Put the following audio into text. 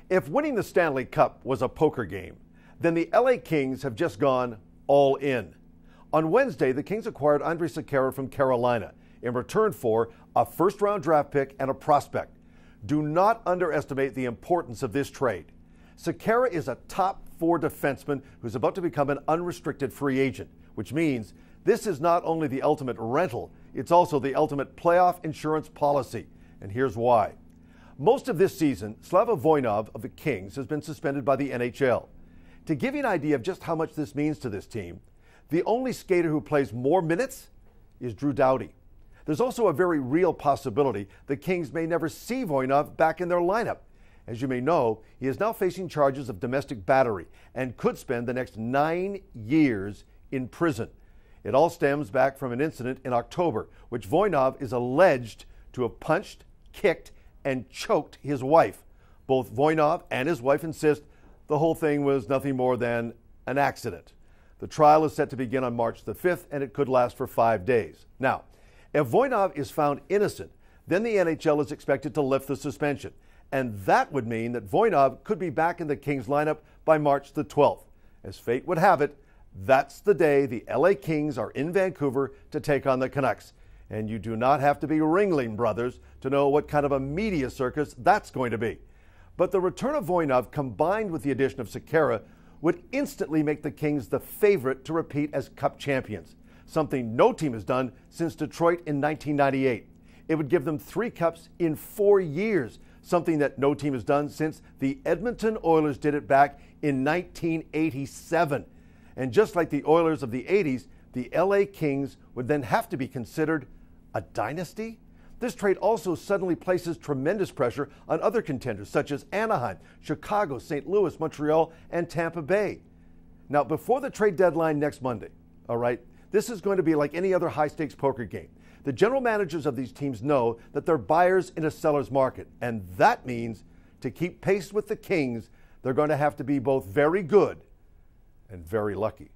If winning the Stanley Cup was a poker game, then the LA Kings have just gone all in. On Wednesday, the Kings acquired Andrej Sekera from Carolina in return for a first-round draft pick and a prospect. Do not underestimate the importance of this trade. Sekera is a top 4 defenseman who's about to become an unrestricted free agent, which means this is not only the ultimate rental, it's also the ultimate playoff insurance policy. And here's why. Most of this season, Slava Voinov of the Kings has been suspended by the NHL. To give you an idea of just how much this means to this team, the only skater who plays more minutes is Drew Doughty. There's also a very real possibility the Kings may never see Voinov back in their lineup. As you may know, he is now facing charges of domestic battery and could spend the next 9 years in prison. It all stems back from an incident in October, which Voinov is alleged to have punched, kicked, and choked his wife. Both Voinov and his wife insist the whole thing was nothing more than an accident. The trial is set to begin on March the 5th, and it could last for 5 days. Now, if Voinov is found innocent, then the NHL is expected to lift the suspension. And that would mean that Voinov could be back in the Kings lineup by March the 12th. As fate would have it, that's the day the LA Kings are in Vancouver to take on the Canucks. And you do not have to be Ringling Brothers to know what kind of a media circus that's going to be. But the return of Voinov combined with the addition of Sekera would instantly make the Kings the favorite to repeat as Cup champions, something no team has done since Detroit in 1998. It would give them 3 Cups in 4 years, something that no team has done since the Edmonton Oilers did it back in 1987. And just like the Oilers of the 80s, the LA Kings would then have to be considered a dynasty. This trade also suddenly places tremendous pressure on other contenders such as Anaheim, Chicago, St. Louis, Montreal, and Tampa Bay. Now, before the trade deadline next Monday, all right, this is going to be like any other high-stakes poker game. The general managers of these teams know that they're buyers in a seller's market, and that means to keep pace with the Kings, they're going to have to be both very good and very lucky.